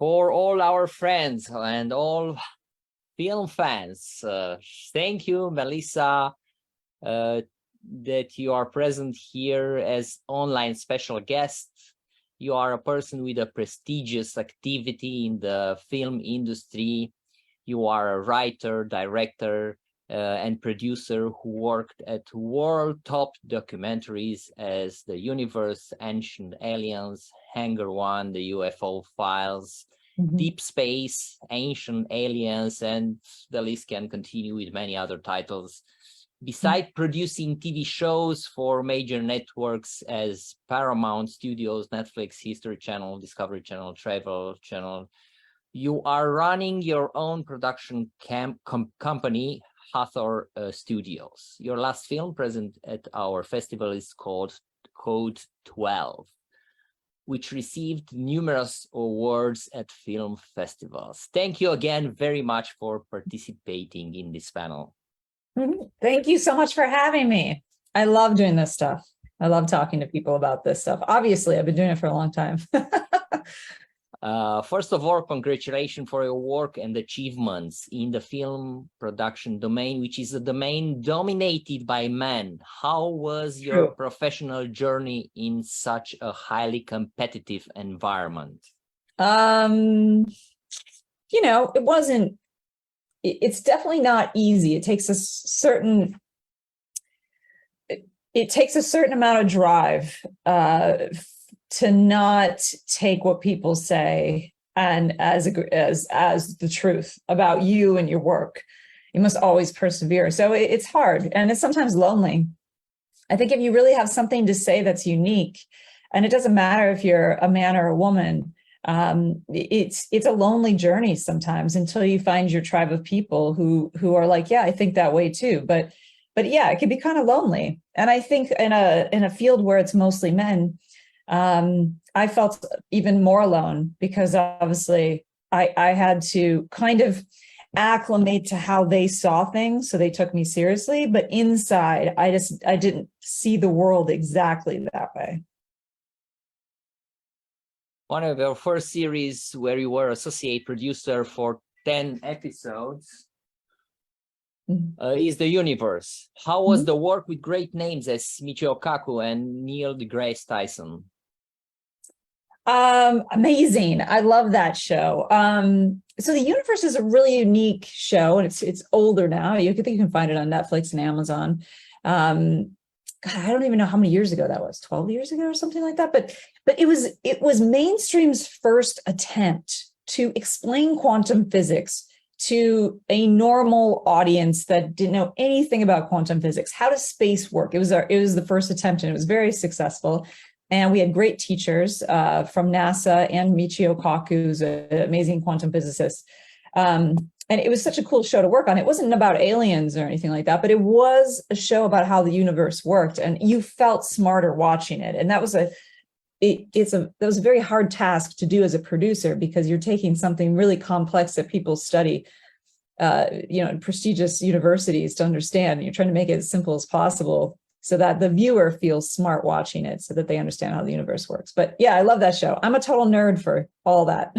for all our friends and all film fans. Thank you, Melissa, that you are present here as online special guest. You are a person with a prestigious activity in the film industry. You are a writer, director, and producer who worked at world top documentaries as The Universe, Ancient Aliens, Hangar One, The UFO Files, Deep Space, Ancient Aliens, and the list can continue with many other titles. Besides producing TV shows for major networks as Paramount Studios, Netflix, History Channel, Discovery Channel, Travel Channel, you are running your own production company, Hathor Studios. Your last film present at our festival is called Code 12, which received numerous awards at film festivals. Thank you again very much for participating in this panel. Thank you so much for having me. I love doing this stuff. I love talking to people about this stuff. Obviously, I've been doing it for a long time. First of all, congratulations for your work and achievements in the film production domain, which is a domain dominated by men. How was your professional journey in such a highly competitive environment? You know, it's definitely not easy. It takes a certain amount of drive to not take what people say and as the truth about you and your work. You must always persevere. So it's hard and it's sometimes lonely. I think if you really have something to say that's unique, and it doesn't matter if you're a man or a woman, it's a lonely journey sometimes until you find your tribe of people who are like, yeah, I think that way too. But yeah, it can be kind of lonely. And I think in a field where it's mostly men, I felt even more alone because obviously I had to kind of acclimate to how they saw things. So they took me seriously, but inside I didn't see the world exactly that way. One of your first series where you were associate producer for 10 episodes is The Universe. How was the work with great names as Michio Kaku and Neil deGrasse Tyson? Amazing. I love that show. So The Universe is a really unique show, and it's older now. You think you can find it on Netflix and Amazon. God, I don't even know how many years ago that was, 12 years ago or something like that. But it was mainstream's first attempt to explain quantum physics to a normal audience that didn't know anything about quantum physics. How does space work? It was the first attempt, and it was very successful. And we had great teachers from NASA, and Michio Kaku, who's an amazing quantum physicist. And it was such a cool show to work on. It wasn't about aliens or anything like that, but it was a show about how the universe worked, and you felt smarter watching it. And that was a very hard task to do as a producer, because you're taking something really complex that people study, in prestigious universities to understand. And you're trying to make it as simple as possible so that the viewer feels smart watching it, so that they understand how the universe works. But yeah, I love that show. I'm a total nerd for all that.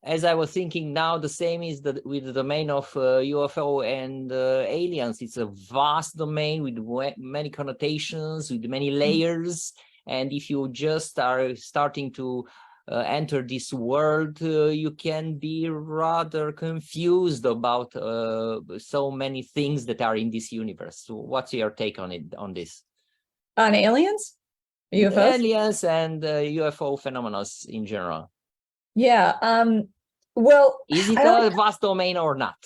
As I was thinking now, the same is with the domain of UFO and aliens. It's a vast domain with many connotations, with many layers. And if you just are starting to enter this world, you can be rather confused about so many things that are in this universe. So what's your take on this? On aliens? UFOs? Aliens and UFO phenomena in general. Yeah. Well, is it a vast domain or not?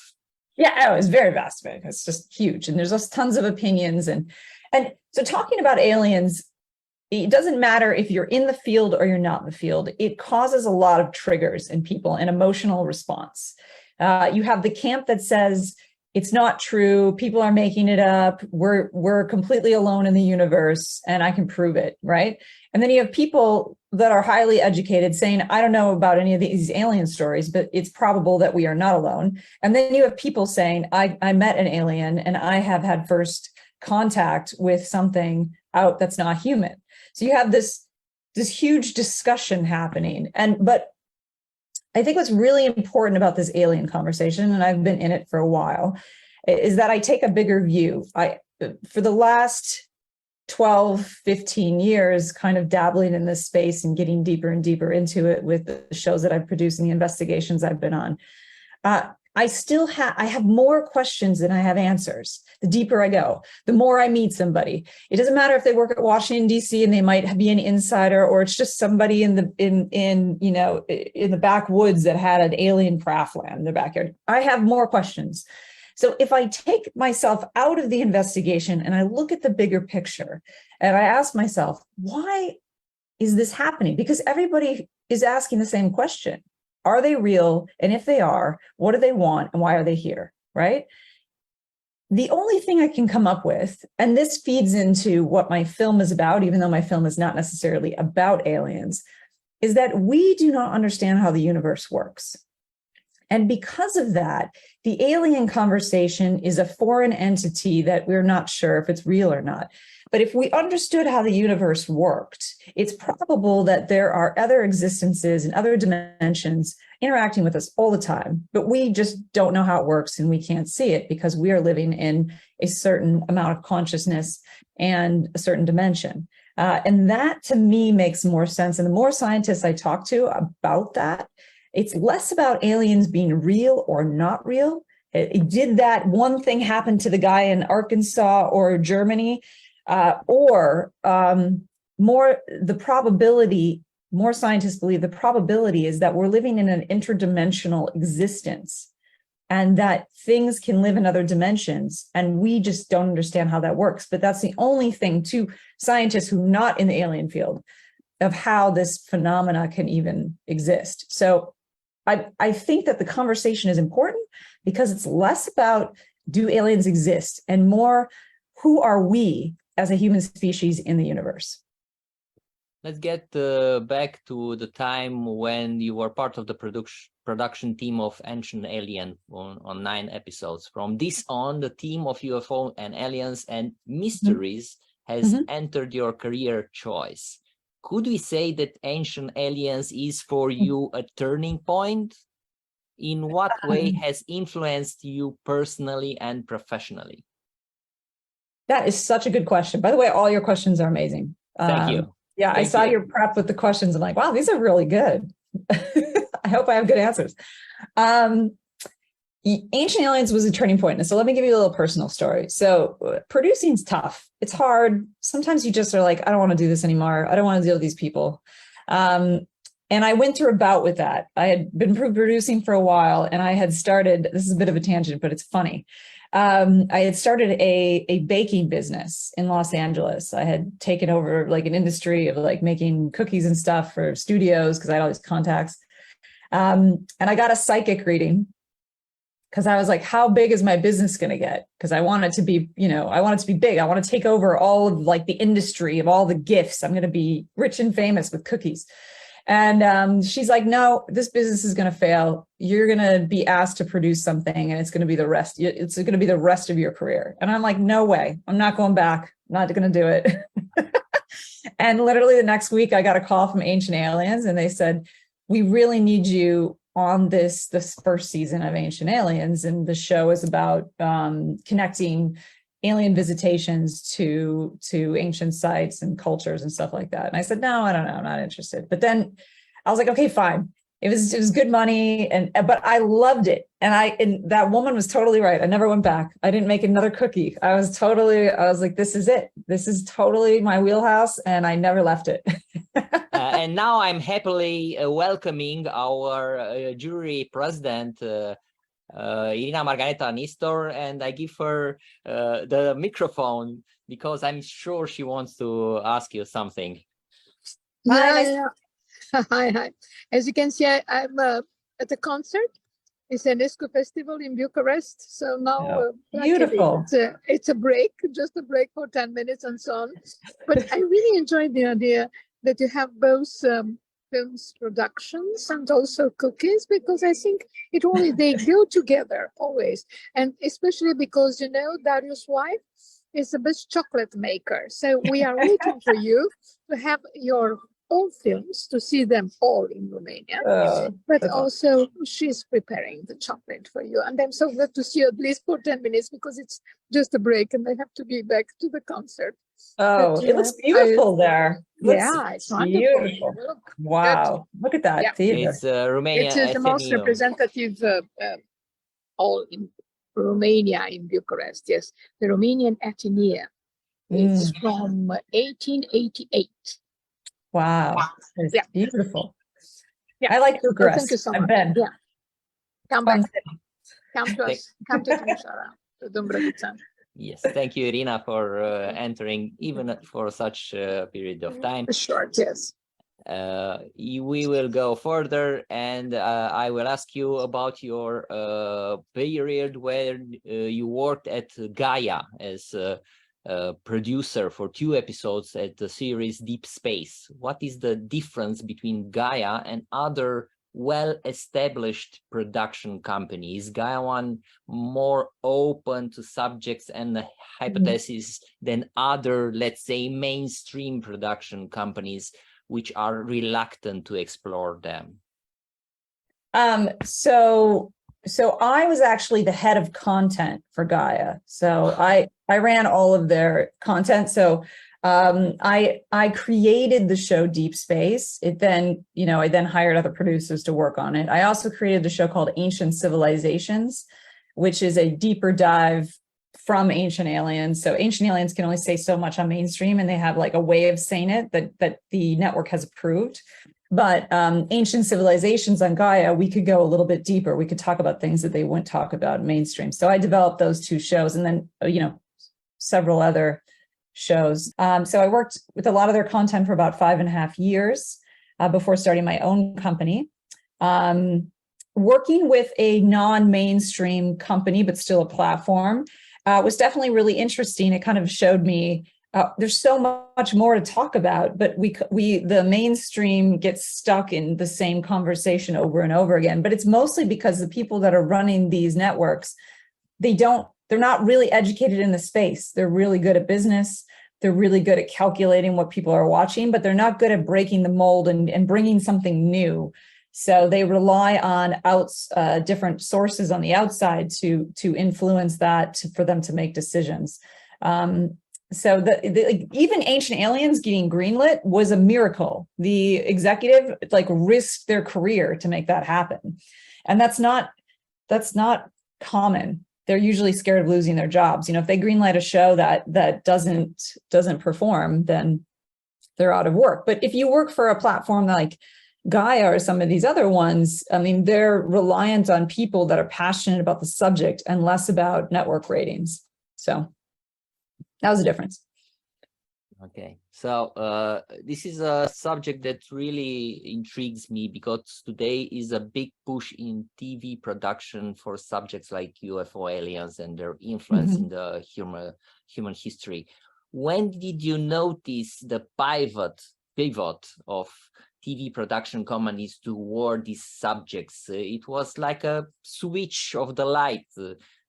Yeah, it's very vast. It's just huge, and there's just tons of opinions. And so talking about aliens, it doesn't matter if you're in the field or you're not in the field. It causes a lot of triggers in people, an emotional response. You have the camp that says it's not true, people are making it up, we're completely alone in the universe, and I can prove it, right? And then you have people that are highly educated saying, I don't know about any of these alien stories, but it's probable that we are not alone. And then you have people saying, I met an alien and I have had first contact with something out that's not human. So you have this huge discussion happening. But I think what's really important about this alien conversation, and I've been in it for a while, is that I take a bigger view. For the last 12, 15 years, kind of dabbling in this space and getting deeper and deeper into it with the shows that I've produced and the investigations I've been on. I have more questions than I have answers. The deeper I go, the more I meet somebody. It doesn't matter if they work at Washington, D.C. and they might be an insider, or it's just somebody in the backwoods that had an alien craft land in their backyard. I have more questions. So if I take myself out of the investigation and I look at the bigger picture and I ask myself, why is this happening? Because everybody is asking the same question. Are they real? And if they are, what do they want? And why are they here, right? The only thing I can come up with, and this feeds into what my film is about, even though my film is not necessarily about aliens, is that we do not understand how the universe works. And because of that, the alien conversation is a foreign entity that we're not sure if it's real or not. But if we understood how the universe worked, it's probable that there are other existences and other dimensions interacting with us all the time, but we just don't know how it works and we can't see it because we are living in a certain amount of consciousness and a certain dimension. And that to me makes more sense. And the more scientists I talk to about that, it's less about aliens being real or not real. Did that one thing happen to the guy in Arkansas or Germany? Or more the probability, more scientists believe the probability is that we're living in an interdimensional existence and that things can live in other dimensions and we just don't understand how that works. But that's the only thing to scientists who are not in the alien field of how this phenomena can even exist. So I think that the conversation is important because it's less about do aliens exist and more who are we as a human species in the universe. Let's get back to the time when you were part of the production team of Ancient Alien on 9 episodes. From this on, the theme of UFO and aliens and mysteries has entered your career choice. Could we say that Ancient Aliens is for you a turning point? In what way has influenced you personally and professionally? That is such a good question. By the way, all your questions are amazing. Thank you. Yeah, I saw your prep with the questions. I'm like, wow, these are really good. I hope I have good answers. Ancient Aliens was a turning point. And so let me give you a little personal story. So producing is tough. It's hard. Sometimes you just are like, I don't want to do this anymore. I don't want to deal with these people. And I went through a bout with that. I had been producing for a while and I had started, this is a bit of a tangent, but it's funny. I had started a baking business in Los Angeles. I had taken over like an industry of like making cookies and stuff for studios because I had all these contacts. And I got a psychic reading because I was like, how big is my business going to get? Because I want it to be, I want it to be big. I want to take over all of like the industry of all the gifts. I'm going to be rich and famous with cookies. And she's like, no, this business is going to fail. You're going to be asked to produce something and it's going to be the rest. It's going to be the rest of your career. And I'm like, no way. I'm not going back. I'm not going to do it. And literally the next week I got a call from Ancient Aliens and they said, we really need you on this first season of Ancient Aliens. And the show is about connecting alien visitations to ancient sites and cultures and stuff like that. And I said, no, I don't know. I'm not interested. But then I was like, okay, fine. It was good money. But I loved it. And that woman was totally right. I never went back. I didn't make another cookie. I was like, this is it. This is totally my wheelhouse. And I never left it. And now I'm happily welcoming our jury president, Irina Margareta Nistor, and I give her the microphone because I'm sure she wants to ask you something. Yeah. Hi. As you can see, I'm at a concert. It's an ESCO festival in Bucharest. So now beautiful. It's a break, just a break for 10 minutes and so on. But I really enjoyed the idea that you have both films productions and also cookies, because I think they go together always. And especially because, Darius' wife is the best chocolate maker. So we are waiting for you to have your all films, to see them all in Romania. But that's also she's preparing the chocolate for you. And I'm so glad to see you at least for 10 minutes because it's just a break and I have to be back to the concert. Oh, But, it looks beautiful there. Yeah, it's wonderful. Beautiful. Look, Wow. Look at that Yeah. theater. It's Romania it is the most Athenaeum. representative hall in Romania, in Bucharest. Yes, the Romanian Athenaeum. It's from 1888. Wow. It's Yeah. beautiful. Yeah. I like So Bucharest. thank you so I've much. been. Yeah. Come Fun back. city. Come to us. Come to Timișoara, to Dumbrăvița. Yes, thank you, Irina, for entering even for such a period of time. Short, yes. We will go further, and I will ask you about your period where you worked at Gaia as a producer for 2 episodes at the series Deep Space. What is the difference between Gaia and other well-established production companies? Gaia one more open to subjects and hypotheses than other, let's say, mainstream production companies, which are reluctant to explore them? So I was actually the head of content for Gaia. So I ran all of their content. So I created the show Deep Space. I then hired other producers to work on it. I also created the show called Ancient Civilizations, which is a deeper dive from Ancient Aliens. So Ancient Aliens can only say so much on mainstream, and they have like a way of saying it that the network has approved. But Ancient Civilizations on Gaia, we could go a little bit deeper. We could talk about things that they wouldn't talk about mainstream. So I developed those 2 shows, and then several other shows. So I worked with a lot of their content for about 5.5 years before starting my own company. Working with a non-mainstream company, but still a platform, was definitely really interesting. It kind of showed me there's so much more to talk about, but the mainstream gets stuck in the same conversation over and over again. But it's mostly because the people that are running these networks, they're not really educated in the space. They're really good at business. They're really good at calculating what people are watching, but they're not good at breaking the mold and bringing something new. So they rely on different sources on the outside to influence that for them to make decisions. So even Ancient Aliens getting greenlit was a miracle. The executive risked their career to make that happen, and that's not common. They're usually scared of losing their jobs. If they greenlight a show that doesn't perform, then they're out of work. But if you work for a platform like Gaia or some of these other ones, I mean, they're reliant on people that are passionate about the subject and less about network ratings. So that was the difference. Okay, so this is a subject that really intrigues me because today is a big push in TV production for subjects like UFO aliens and their influence in the human history. When did you notice the pivot of TV production companies toward these subjects? It was like a switch of the light.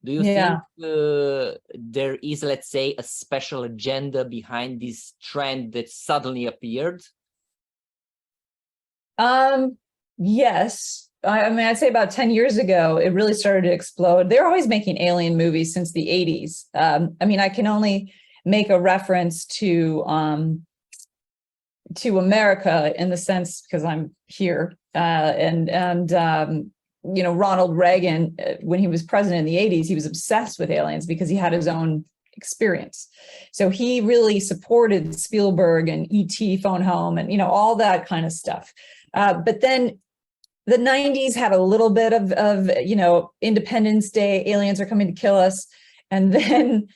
Do you think there is, let's say, a special agenda behind this trend that suddenly appeared? Yes. I mean, I'd say about 10 years ago, it really started to explode. They're always making alien movies since the 80s. I mean, I can only make a reference to America in the sense because I'm here, Ronald Reagan, when he was president in the 80s, he was obsessed with aliens because he had his own experience. So he really supported Spielberg and E.T. Phone Home and, all that kind of stuff. But then the 90s had a little bit of Independence Day, aliens are coming to kill us. And then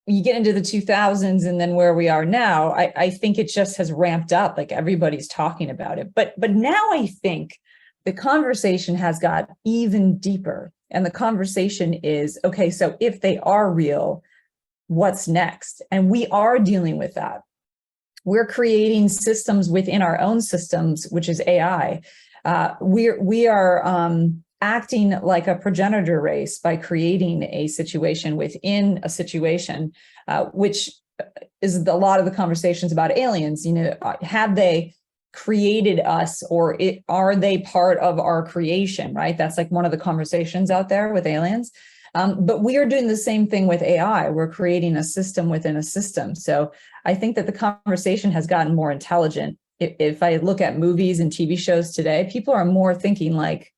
you get into the 2000s and then where we are now, I think it just has ramped up, like everybody's talking about it. But now I think the conversation has got even deeper. And the conversation is, okay, so if they are real, what's next? And we are dealing with that. We're creating systems within our own systems, which is AI. We are acting like a progenitor race by creating a situation within a situation, which is a lot of the conversations about aliens. Have they created us, or are they part of our creation, right? That's like one of the conversations out there with aliens. But we are doing the same thing with AI. We're creating a system within a system. So I think that the conversation has gotten more intelligent. If I look at movies and TV shows today, people are more thinking like,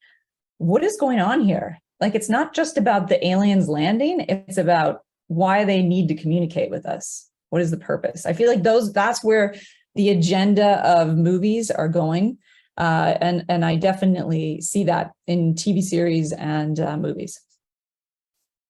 what is going on here? Like, it's not just about the aliens landing, it's about why they need to communicate with us. What is the purpose? I feel like that's where the agenda of movies are going. And I definitely see that in TV series and movies.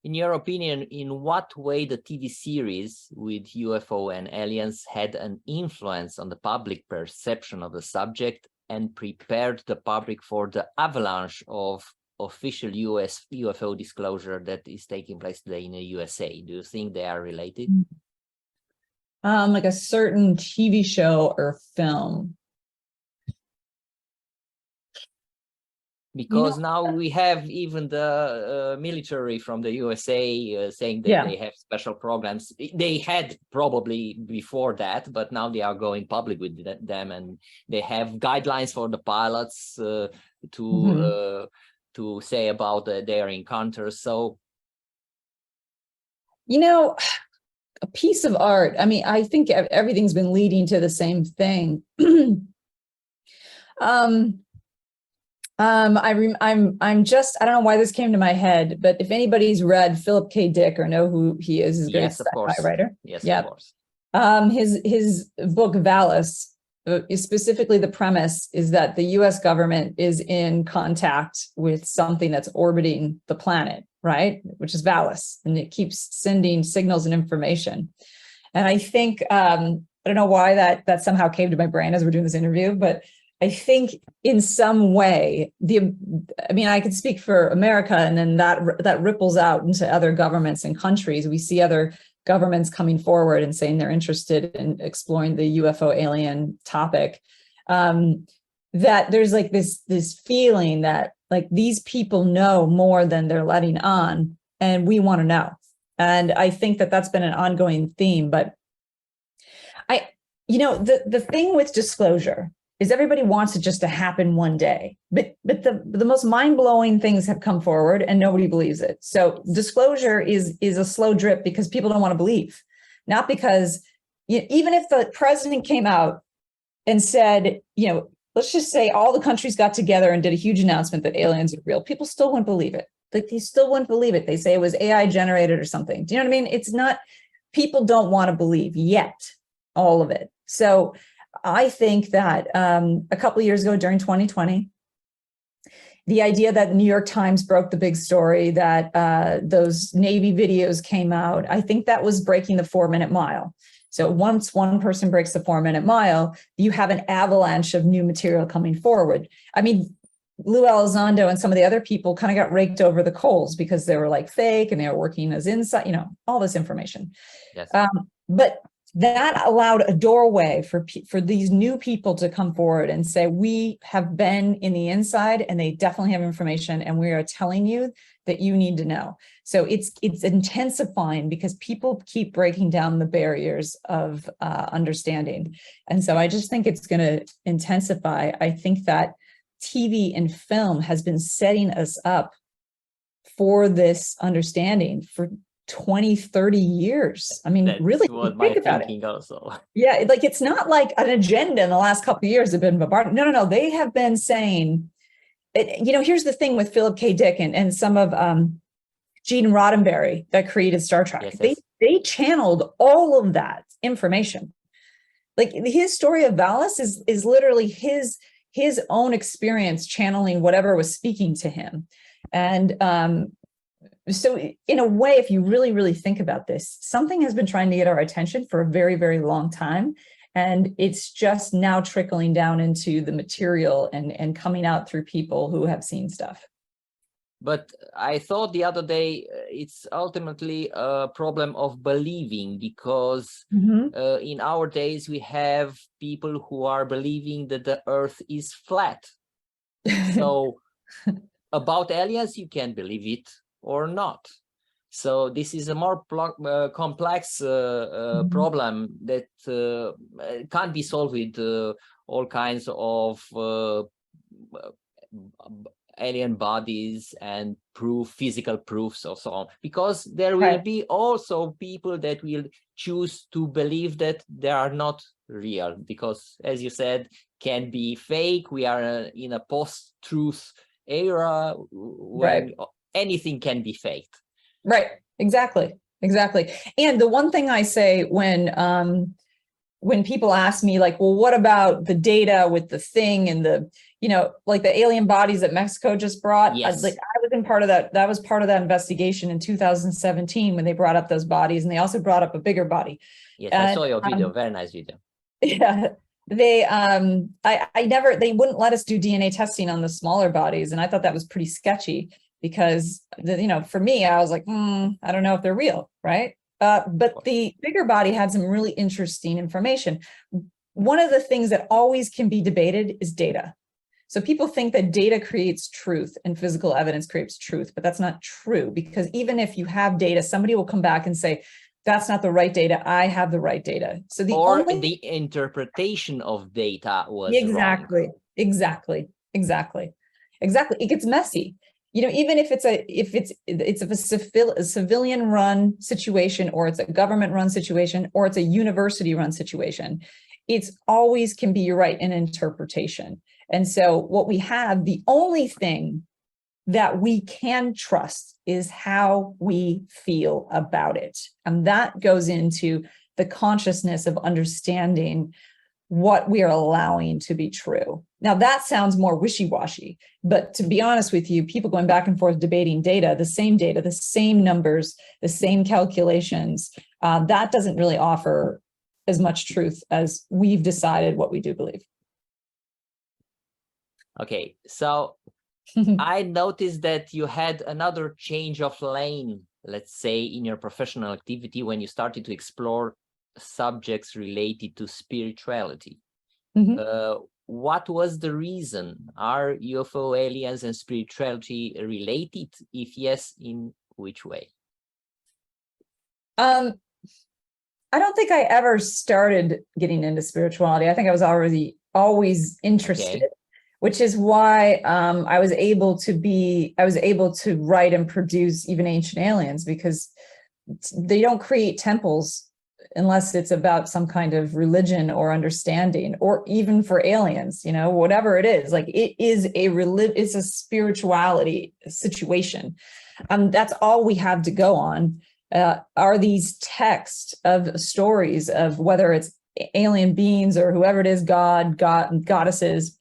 In your opinion, in what way the TV series with UFO and aliens had an influence on the public perception of the subject and prepared the public for the avalanche of official US UFO disclosure that is taking place today in the USA? Do you think they are related? Like a certain TV show or film. Because now we have even the military from the USA saying that they have special programs. They had probably before that, but now they are going public with them, and they have guidelines for the pilots to say about their encounters. So, a piece of art. I mean, I think everything's been leading to the same thing. I'm just, I don't know why this came to my head, but if anybody's read Philip K. Dick or know who he is, he's a great sci-fi writer. Yes, of course. His book Valis, is specifically the premise is that the US government is in contact with something that's orbiting the planet, right? Which is Valis, and it keeps sending signals and information. And I think, I don't know why that somehow came to my brain as we're doing this interview, but I think in some way, I could speak for America, and then that ripples out into other governments and countries. We see other governments coming forward and saying they're interested in exploring the UFO alien topic. That there's like this feeling that like these people know more than they're letting on, and we want to know. And I think that that's been an ongoing theme. But the thing with disclosure is everybody wants it just to happen one day, but the most mind-blowing things have come forward and nobody believes it. So disclosure is a slow drip because people don't want to believe, not because even if the president came out and said, let's just say all the countries got together and did a huge announcement that aliens are real, people still wouldn't believe it. Like they still wouldn't believe it. They say it was AI generated or something. Do you know what I mean? It's not, people don't want to believe yet, all of it. So I think that a couple of years ago during 2020, the idea that the New York Times broke the big story, that those Navy videos came out, I think that was breaking the 4-minute mile. So once one person breaks the 4-minute mile, you have an avalanche of new material coming forward. I mean, Lou Elizondo and some of the other people kind of got raked over the coals because they were like fake and they were working as inside, all this information. Yes. But that allowed a doorway for these new people to come forward and say, we have been in the inside and they definitely have information and we are telling you that you need to know. So it's intensifying because people keep breaking down the barriers of understanding. And so I just think it's going to intensify. I think that TV and film has been setting us up for this understanding for 20, 30 years. I mean, That's really think about it. Also. Yeah, like it's not like an agenda in the last couple of years have been bombarded. No. They have been saying, here's the thing with Philip K. Dick and some of Gene Roddenberry that created Star Trek. Yes. They channeled all of that information. Like his story of Valis is literally his own experience channeling whatever was speaking to him. And so in a way, if you really, really think about this, something has been trying to get our attention for a very, very long time. And it's just now trickling down into the material and coming out through people who have seen stuff. But I thought the other day, it's ultimately a problem of believing, because in our days, we have people who are believing that the earth is flat. So about aliens, you can believe it or not. So this is a more complex problem that can't be solved with all kinds of alien bodies and physical proofs or so on, because there will Right. be also people that will choose to believe that they are not real, because, as you said, can be fake. We are in a post-truth era when anything can be faked. Right. Exactly. Exactly. And the one thing I say when people ask me, like, well, what about the data with the thing and the, like the alien bodies that Mexico just brought? Yes. I was in part of that. That was part of that investigation in 2017 when they brought up those bodies, and they also brought up a bigger body. Yes, I saw your video. Very nice video. Yeah. They they wouldn't let us do DNA testing on the smaller bodies. And I thought that was pretty sketchy because, for me, I was like, I don't know if they're real, right? But the bigger body had some really interesting information. One of the things that always can be debated is data. So people think that data creates truth and physical evidence creates truth, but that's not true, because even if you have data, somebody will come back and say, that's not the right data. I have the right data. So the interpretation of data was wrong. Exactly. It gets messy. Even if it's a civilian run situation, or it's a government run situation, or it's a university run situation, it's always can be, you're right, an interpretation. And so what we have, the only thing that we can trust is how we feel about it. And that goes into the consciousness of understanding what we are allowing to be true. Now, that sounds more wishy-washy, but to be honest with you, people going back and forth debating data, the same numbers, the same calculations, that doesn't really offer as much truth as we've decided what we do believe. Okay, so I noticed that you had another change of lane, let's say, in your professional activity when you started to explore subjects related to spirituality. What was the reason? Are UFO, aliens, and spirituality related? If yes, in which way? I don't think I ever started getting into spirituality. I think I was always interested. Okay. Which is why I was able to write and produce even Ancient Aliens, because they don't create temples unless it's about some kind of religion or understanding, or even for aliens, whatever it is, like it is it's a spirituality situation. That's all we have to go on, are these texts of stories of whether it's alien beings or whoever it is, God, goddesses.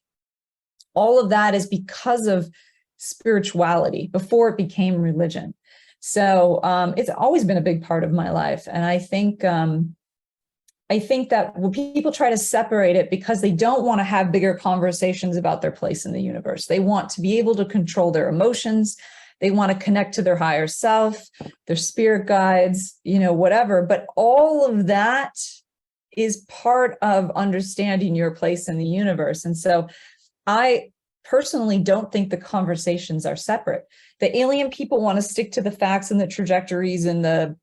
All of that is because of spirituality before it became religion. So it's always been a big part of my life. And I think that when people try to separate it because they don't want to have bigger conversations about their place in the universe, they want to be able to control their emotions. They want to connect to their higher self, their spirit guides, whatever. But all of that is part of understanding your place in the universe. And so I personally don't think the conversations are separate. The alien people want to stick to the facts and the trajectories and the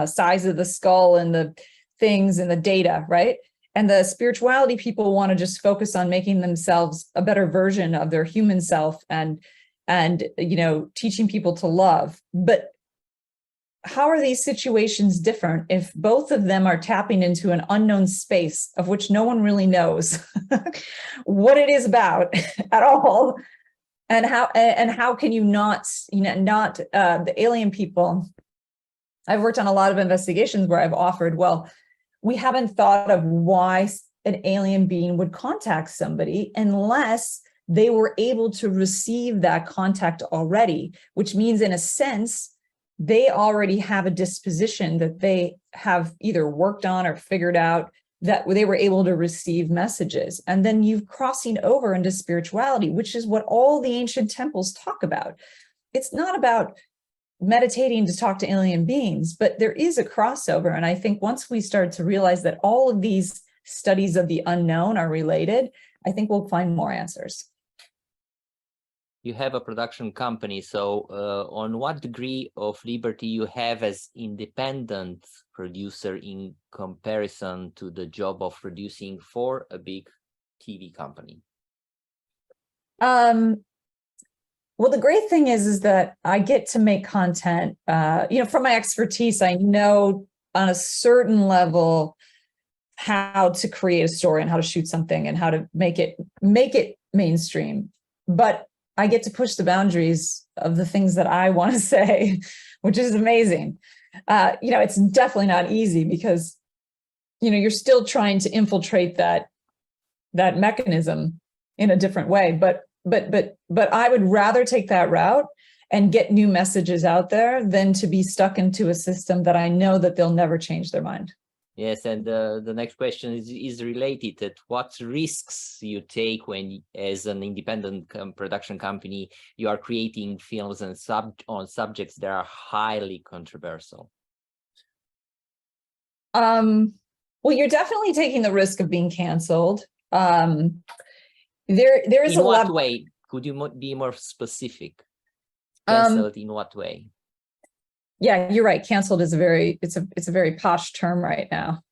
size of the skull and the things and the data, right? And the spirituality people want to just focus on making themselves a better version of their human self and teaching people to love. But how are these situations different if both of them are tapping into an unknown space of which no one really knows what it is about at all? And how can you not the alien people? I've worked on a lot of investigations where I've offered, well, we haven't thought of why an alien being would contact somebody unless they were able to receive that contact already, which means in a sense, they already have a disposition that they have either worked on or figured out that they were able to receive messages. And then you're crossing over into spirituality, which is what all the ancient temples talk about. It's not about meditating to talk to alien beings, but there is a crossover. And I think once we start to realize that all of these studies of the unknown are related, I think we'll find more answers. you have a production company. So on what degree of liberty you have as independent producer in comparison to the job of producing for a big TV company? Well, the great thing is that I get to make content, from my expertise. I know on a certain level how to create a story and how to shoot something and how to make it mainstream. But I get to push the boundaries of the things that I want to say, which is amazing. It's definitely not easy because, you're still trying to infiltrate that mechanism in a different way. But I would rather take that route and get new messages out there than to be stuck into a system that I know that they'll never change their mind. Yes, and the next question is related to what risks you take when, as an independent production company, you are creating films and on subjects that are highly controversial. Well, you're definitely taking the risk of being canceled. There is in what way? Could you be more specific? Canceled in what way? Yeah, you're right. Canceled is it's a very posh term right now.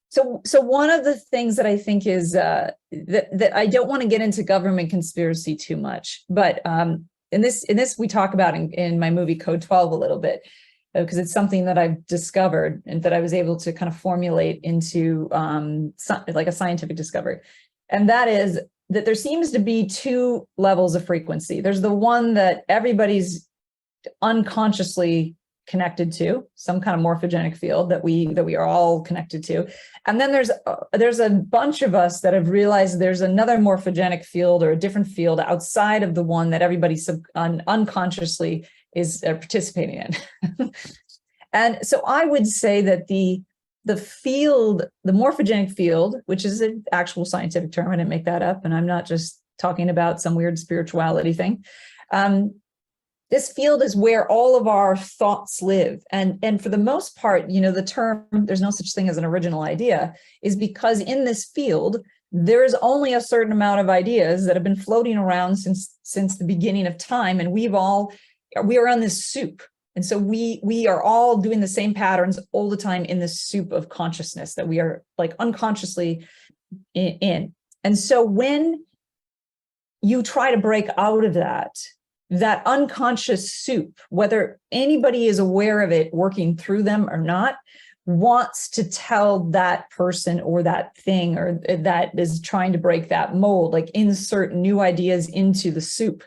So one of the things that I think is that I don't want to get into government conspiracy too much, but in this we talk about in my movie Code 12 a little bit, because it's something that I've discovered and that I was able to kind of formulate into like a scientific discovery, and that is that there seems to be two levels of frequency. There's the one that everybody's unconsciously connected to, some kind of morphogenic field that we are all connected to. And then there's a bunch of us that have realized there's another morphogenic field or a different field outside of the one that everybody unconsciously is participating in. And so I would say that the field, the morphogenic field, which is an actual scientific term, I didn't make that up, and I'm not just talking about some weird spirituality thing. This field is where all of our thoughts live. And for the most part, the term, there's no such thing as an original idea, is because in this field, there's only a certain amount of ideas that have been floating around since the beginning of time. And we are on this soup. And so we are all doing the same patterns all the time in this soup of consciousness that we are like unconsciously in. And so when you try to break out of that unconscious soup, whether anybody is aware of it working through them or not, wants to tell that person or that thing or that is trying to break that mold, like insert new ideas into the soup,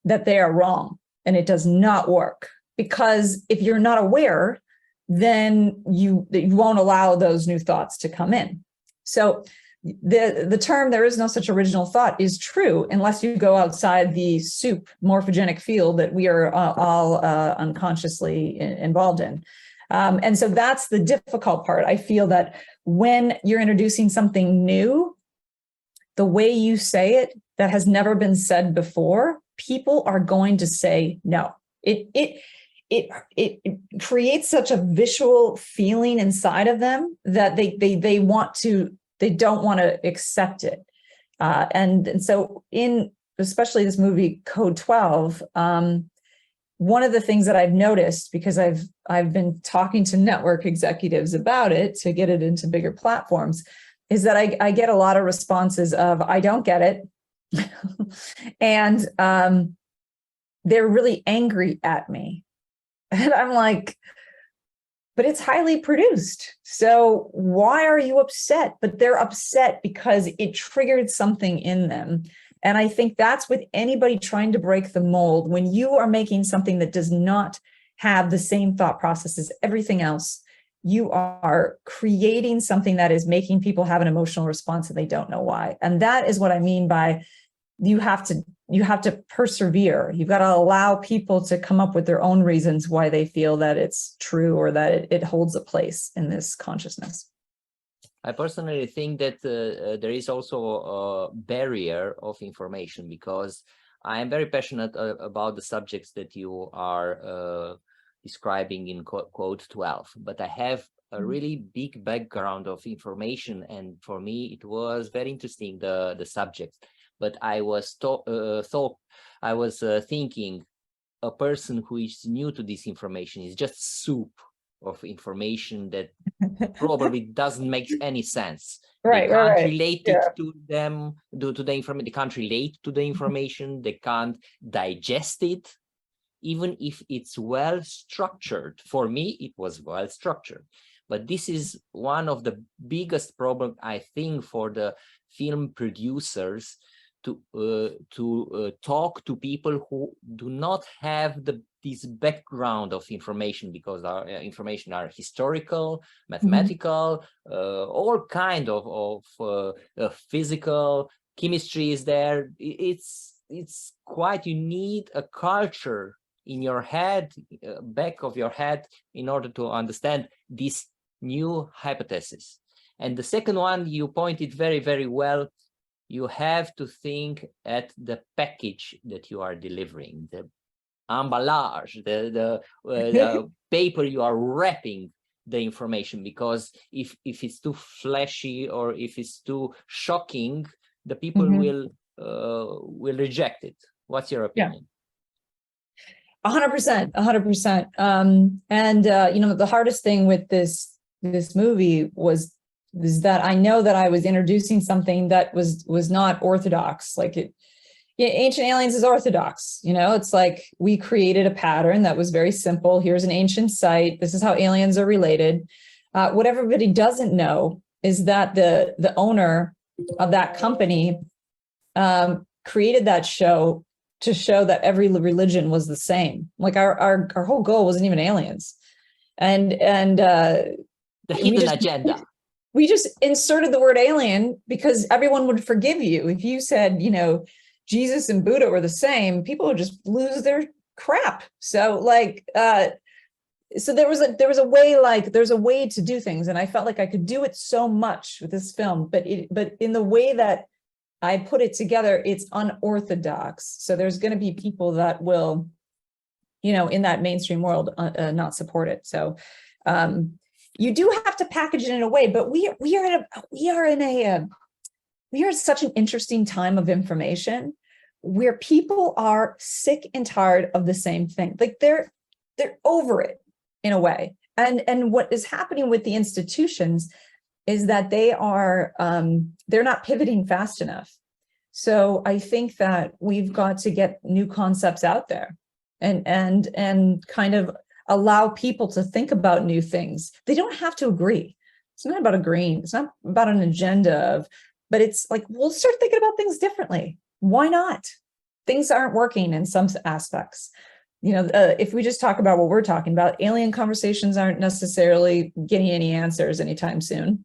that they are wrong and it does not work. Because if you're not aware, then you won't allow those new thoughts to come in. So the term "there is no such original thought" is true unless you go outside the soup morphogenic field that we are all unconsciously involved in. And so that's the difficult part. I feel that when you're introducing something new, the way you say it that has never been said before, people are going to say no. It creates such a visual feeling inside of them that they don't want to accept it. And so in especially this movie Code 12, one of the things that I've noticed, because I've been talking to network executives about it to get it into bigger platforms, is that I get a lot of responses of "I don't get it," and they're really angry at me. And I'm like, but it's highly produced. So why are you upset? But they're upset because it triggered something in them. And I think that's with anybody trying to break the mold. When you are making something that does not have the same thought process as everything else, you are creating something that is making people have an emotional response and they don't know why. And that is what I mean by you have to persevere. You've got to allow people to come up with their own reasons why they feel that it's true or that it holds a place in this consciousness. I personally think that there is also a barrier of information, because I am very passionate about the subjects that you are describing in Code 12, but I have a really big background of information, and for me it was very interesting, the subjects. but I was thinking a person who is new to this information is just soup of information that probably doesn't make any sense. Right, They can't right. relate Yeah. it to them, to the information. They can't relate to the information. They can't digest it, even if it's well structured. For me, it was well structured. But this is one of the biggest problems, I think, for the film producers to talk to people who do not have this background of information, because our information are historical, mathematical, all kind of physical, chemistry is there. It's quite, you need a culture in your head, back of your head, in order to understand this new hypothesis. And the second one, you pointed very, very well. You have to think at the package that you are delivering, the emballage, the paper you are wrapping the information, because if it's too flashy or if it's too shocking, the people will reject it. What's your opinion? 100%, 100%. You know, the hardest thing with this movie was that I know that I was introducing something that was not orthodox. Like Ancient Aliens is orthodox. You know, it's like we created a pattern that was very simple. Here's an ancient site. This is how aliens are related. What everybody doesn't know is that the owner of that company created that show to show that every religion was the same. Like our whole goal wasn't even aliens, and the hidden agenda. We just inserted the word alien because everyone would forgive you if you said, you know, Jesus and Buddha were the same. People would just lose their crap. So like, so there's a way to do things, and I felt like I could do it so much with this film, but in the way that I put it together, it's unorthodox. So there's going to be people that will, you know, in that mainstream world, not support it. So you do have to package it in a way, but we are in such an interesting time of information where people are sick and tired of the same thing. Like they're over it in a way. And what is happening with the institutions is that they're not pivoting fast enough. So I think that we've got to get new concepts out there and kind of allow people to think about new things. They don't have to agree. It's not about agreeing. It's not about an agenda but it's like, we'll start thinking about things differently. Why not? Things aren't working in some aspects. You know, if we just talk about what we're talking about, alien conversations aren't necessarily getting any answers anytime soon.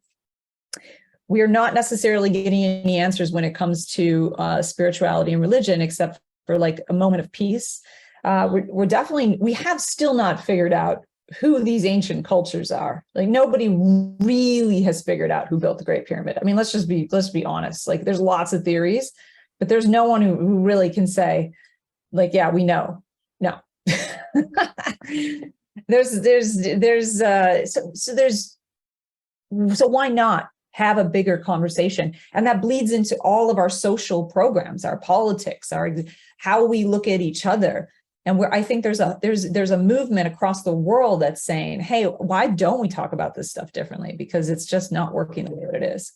We are not necessarily getting any answers when it comes to spirituality and religion, except for like a moment of peace. We have still not figured out who these ancient cultures are. Like nobody really has figured out who built the Great Pyramid. I mean, let's be honest. Like there's lots of theories, but there's no one who really can say, like, yeah, we know. No. So why not have a bigger conversation? And that bleeds into all of our social programs, our politics, how we look at each other. And I think there's a movement across the world that's saying, hey, why don't we talk about this stuff differently? Because it's just not working the way that it is.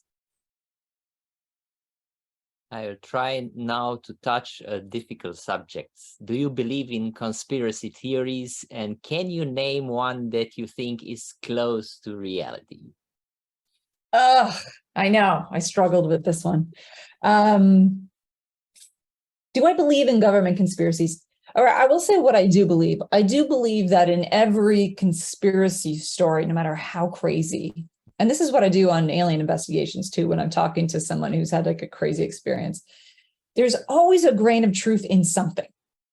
I'll try now to touch difficult subjects. Do you believe in conspiracy theories? And can you name one that you think is close to reality? I know. I struggled with this one. Do I believe in government conspiracies? Or I will say what I do believe. I do believe that in every conspiracy story, no matter how crazy, and this is what I do on alien investigations too, when I'm talking to someone who's had like a crazy experience, there's always a grain of truth in something.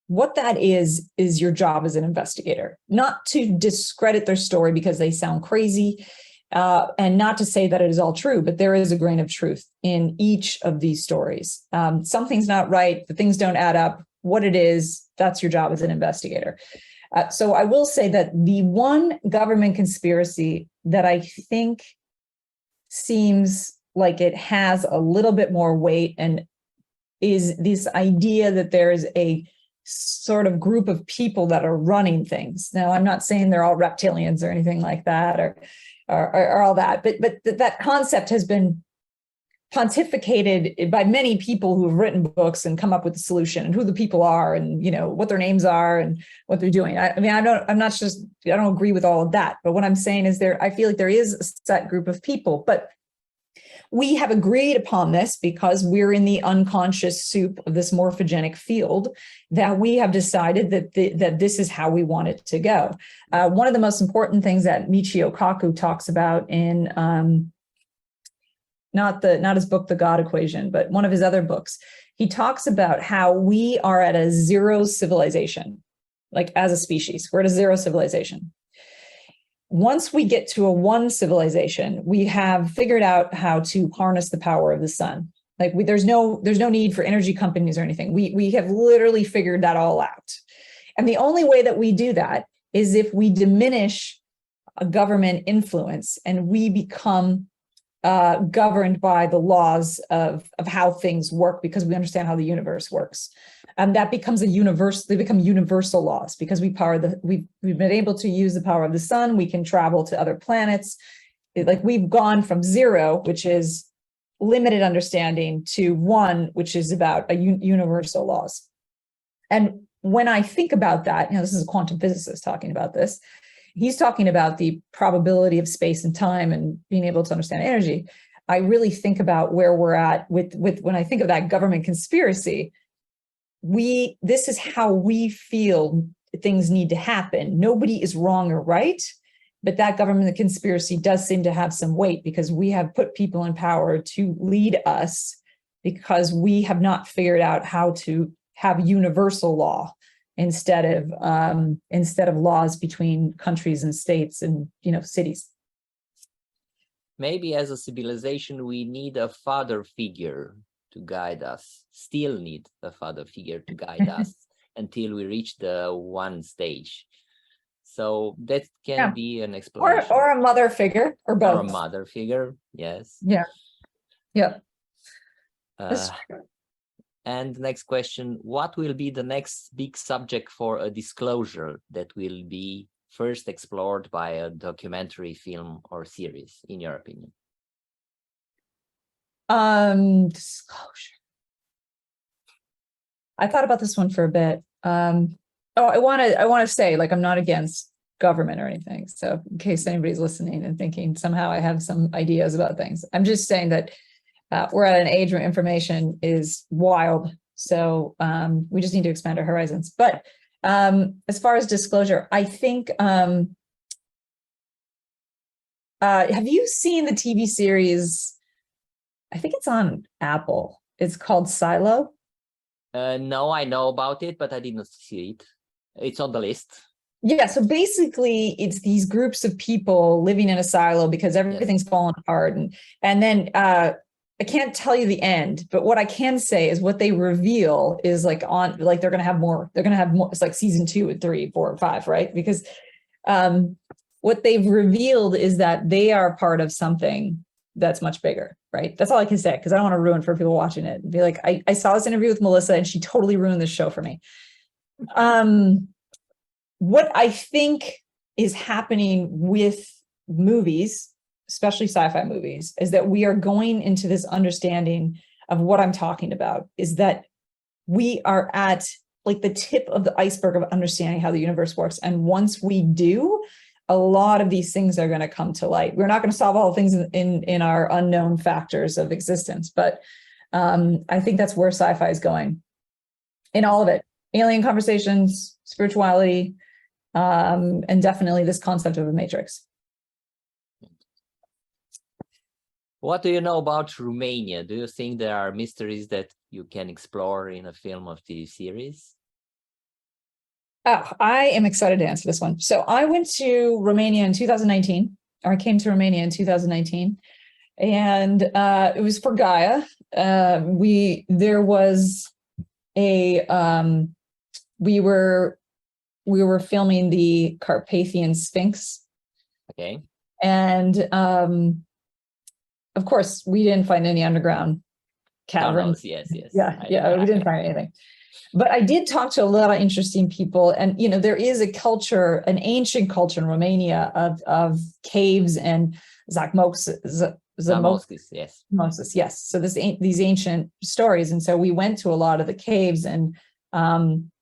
What that is your job as an investigator, not to discredit their story because they sound crazy, and not to say that it is all true, but there is a grain of truth in each of these stories. Something's not right, the things don't add up. What it is, that's your job as an investigator. So I will say that the one government conspiracy that I think seems like it has a little bit more weight and is this idea that there is a sort of group of people that are running things. Now, I'm not saying they're all reptilians or anything like that, or all that, but that concept has been pontificated by many people who have written books and come up with the solution and who the people are and, you know, what their names are and what they're doing. I mean, I don't agree with all of that, but what I'm saying is I feel like there is a set group of people, but we have agreed upon this because we're in the unconscious soup of this morphogenic field, that we have decided that this is how we want it to go. One of the most important things that Michio Kaku talks about in not his book, The God Equation, but one of his other books, he talks about how we are at a zero civilization, like as a species, we're at a zero civilization. Once we get to a one civilization, we have figured out how to harness the power of the sun. Like there's no need for energy companies or anything. We have literally figured that all out. And the only way that we do that is if we diminish a government influence and we become governed by the laws of how things work, because we understand how the universe works. And that becomes they become universal laws because we've been able to use the power of the sun. We can travel to other planets. Like we've gone from zero, which is limited understanding, to one, which is about universal laws. And when I think about that, this is a quantum physicist talking about this. He's talking about the probability of space and time and being able to understand energy. I really think about where we're at with when I think of that government conspiracy. This is how we feel things need to happen. Nobody is wrong or right, but that government conspiracy does seem to have some weight because we have put people in power to lead us because we have not figured out how to have universal law instead of laws between countries and states and cities. Maybe as a civilization, we need a father figure to guide us, still need a father figure to guide us until we reach the one stage. So that can be an explanation. Or a mother figure, or both. Or a mother figure, yes. Yeah. Yeah. And the next question, what will be the next big subject for a disclosure that will be first explored by a documentary film or series, in your opinion? Disclosure. I thought about this one for a bit. I want to say, like, I'm not against government or anything. So in case anybody's listening and thinking somehow I have some ideas about things, I'm just saying that we're at an age where information is wild. So we just need to expand our horizons. But as far as disclosure, I think, have you seen the TV series? I think it's on Apple. It's called Silo. No, I know about it, but I didn't see it. It's on the list. Yeah, so basically it's these groups of people living in a silo because everything's fallen apart. And then I can't tell you the end, but what I can say is what they reveal is they're going to have more. It's like season 2 and 3, 4, and 5, right? Because what they've revealed is that they are part of something that's much bigger, right? That's all I can say, because I don't want to ruin for people watching it. Be like, I saw this interview with Melissa and she totally ruined this show for me. What I think is happening with movies, especially sci-fi movies, is that we are going into this understanding of what I'm talking about, is that we are at like the tip of the iceberg of understanding how the universe works. And once we do, a lot of these things are going to come to light. We're not going to solve all the things in our unknown factors of existence, but I think that's where sci-fi is going in all of it. Alien conversations, spirituality, and definitely this concept of a matrix. What do you know about Romania? Do you think there are mysteries that you can explore in a film of the series? Oh, I am excited to answer this one. So I went to Romania in 2019, or I came to Romania in 2019, and it was for Gaia. We were filming the Carpathian Sphinx. Okay. And of course, we didn't find any underground caverns. Tunnels, yes. We didn't find anything. But I did talk to a lot of interesting people, and there is a culture, an ancient culture in Romania of caves and Zamoskis, yes. Moses, yes. So these ancient stories, and so we went to a lot of the caves, and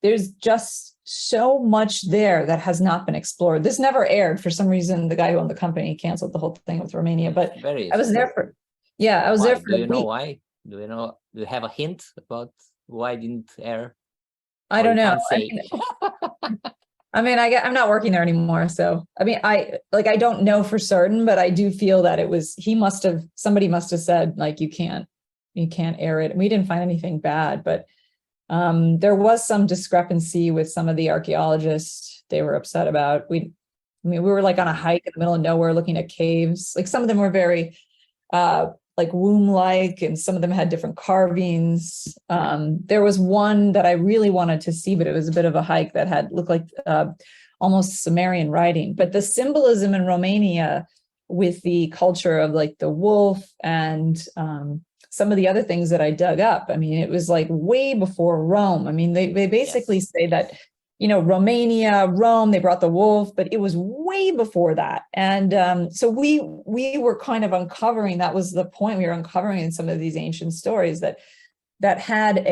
there's just so much there that has not been explored. This never aired for some reason. The guy who owned the company canceled the whole thing with Romania, but I was there for. Yeah, I was there for. Do you know why? Do you have a hint about why it didn't air? I don't know. I'm not working there anymore. So, I don't know for certain, but I do feel that somebody must have said, like, you can't air it. We didn't find anything bad, but there was some discrepancy with some of the archaeologists. They were upset about, we were like on a hike in the middle of nowhere looking at caves. Like some of them were very, like womb-like, and some of them had different carvings. There was one that I really wanted to see, but it was a bit of a hike that looked like almost Sumerian writing. But the symbolism in Romania with the culture of like the wolf and some of the other things that I dug up, it was like way before Rome. They basically say that, Romania, Rome, they brought the wolf, but it was way before that. And so we were kind of uncovering, that was the point, we were uncovering in some of these ancient stories that had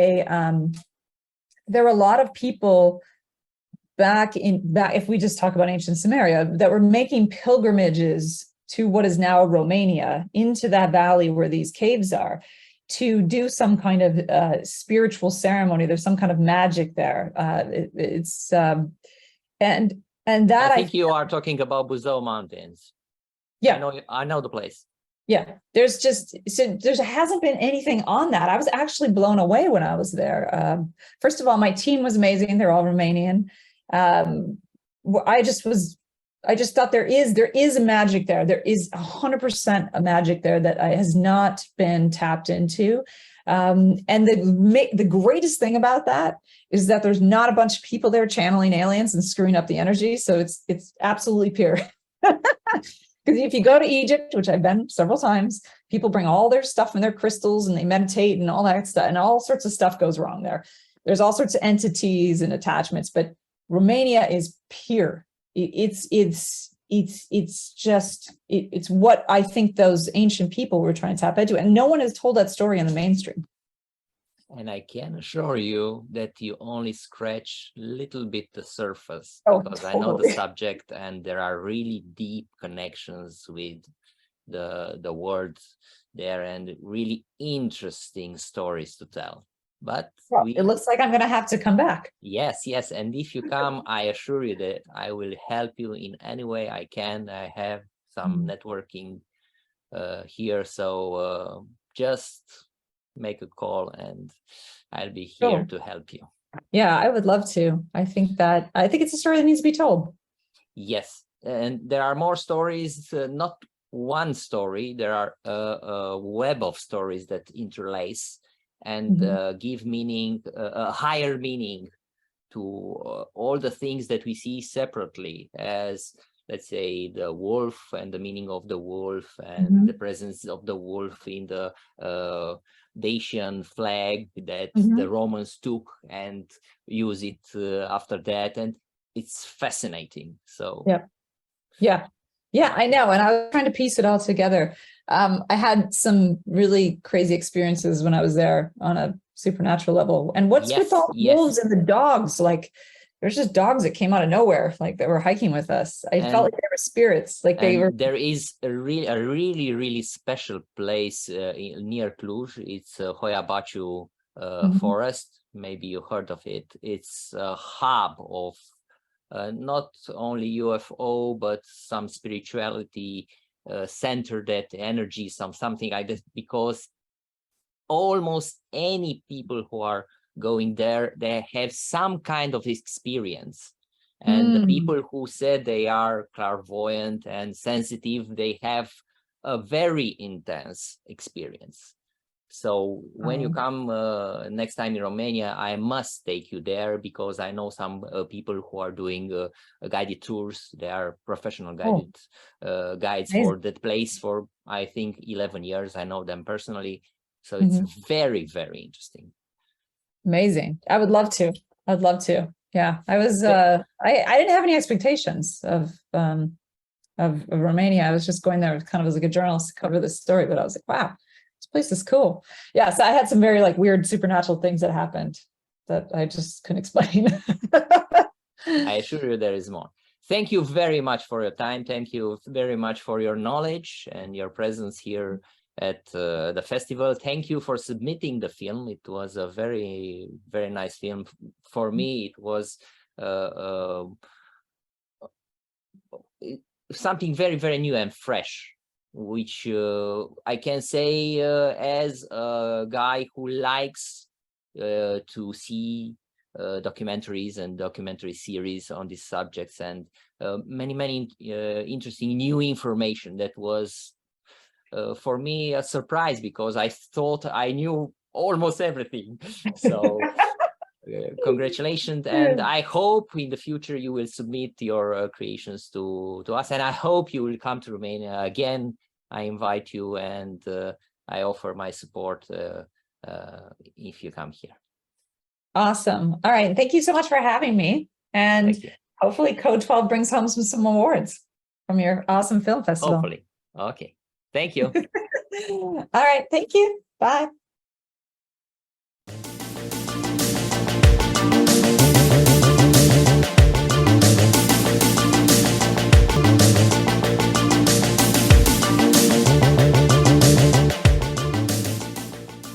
there were a lot of people back, if we just talk about ancient Samaria, that were making pilgrimages to what is now Romania, into that valley where these caves are, to do some kind of spiritual ceremony. There's some kind of magic there. And that I think you are talking about Buzău Mountains. Yeah, I know the place. Yeah, there hasn't been anything on that. I was actually blown away when I was there. First of all, my team was amazing. They're all Romanian. I just thought there is a magic there. There is 100% a magic there that has not been tapped into. And the greatest thing about that is that there's not a bunch of people there channeling aliens and screwing up the energy. So it's absolutely pure. Because if you go to Egypt, which I've been several times, people bring all their stuff and their crystals and they meditate and all that stuff, and all sorts of stuff goes wrong there. There's all sorts of entities and attachments, but Romania is pure. It's what I think those ancient people were trying to tap into, and no one has told that story in the mainstream. And I can assure you that you only scratch a little bit the surface, because totally. I know the subject, and there are really deep connections with the words there, and really interesting stories to tell. But it looks like I'm going to have to come back. Yes. And if you come, I assure you that I will help you in any way I can. I have some networking here, so just make a call and I'll be here to help you. Yeah, I would love to. I think it's a story that needs to be told. Yes, and there are more stories, not one story. There are a web of stories that interlace and give meaning, a higher meaning to all the things that we see separately, as, let's say, the wolf and the meaning of the wolf, and the presence of the wolf in the Dacian flag that the Romans took and use it after that. And it's fascinating. So yeah, I know. And I was trying to piece it all together. I had some really crazy experiences when I was there on a supernatural level. And what's with all the wolves and the dogs? Like, there's just dogs that came out of nowhere, like that were hiking with us. I felt like they were spirits, like they were. There is a really special place near Cluj. It's Hoia Baciu forest. Maybe you heard of it. It's a hub of not only UFO, but some spirituality center, that energy, something like that, because almost any people who are going there, they have some kind of experience. And the people who said they are clairvoyant and sensitive, they have a very intense experience. So when you come next time in Romania, I must take you there, because I know some people who are doing guided tours. They are professional guided guides for that place for, I think, 11 years. I know them personally. So it's very, very interesting. Amazing. I would love to. I'd love to. Yeah, I was. I didn't have any expectations of Romania. I was just going there kind of as like a journalist to cover this story, but I was like, wow, this place is cool. Yeah, so I had some very like weird supernatural things that happened that I just couldn't explain. I assure you there is more. Thank you very much for your time. Thank you very much for your knowledge and your presence here at the festival. Thank you for submitting the film. It was a very, very nice film. For me, it was something very, very new and fresh, which I can say as a guy who likes to see documentaries and documentary series on these subjects, and many interesting new information that was for me a surprise, because I thought I knew almost everything. So congratulations, and I hope in the future you will submit your creations to us, and I hope you will come to Romania again. I invite you, and I offer my support if you come here. Awesome. All right. Thank you so much for having me. And hopefully Code 12 brings home some awards from your awesome film festival. Hopefully. Okay. Thank you. All right. Thank you. Bye.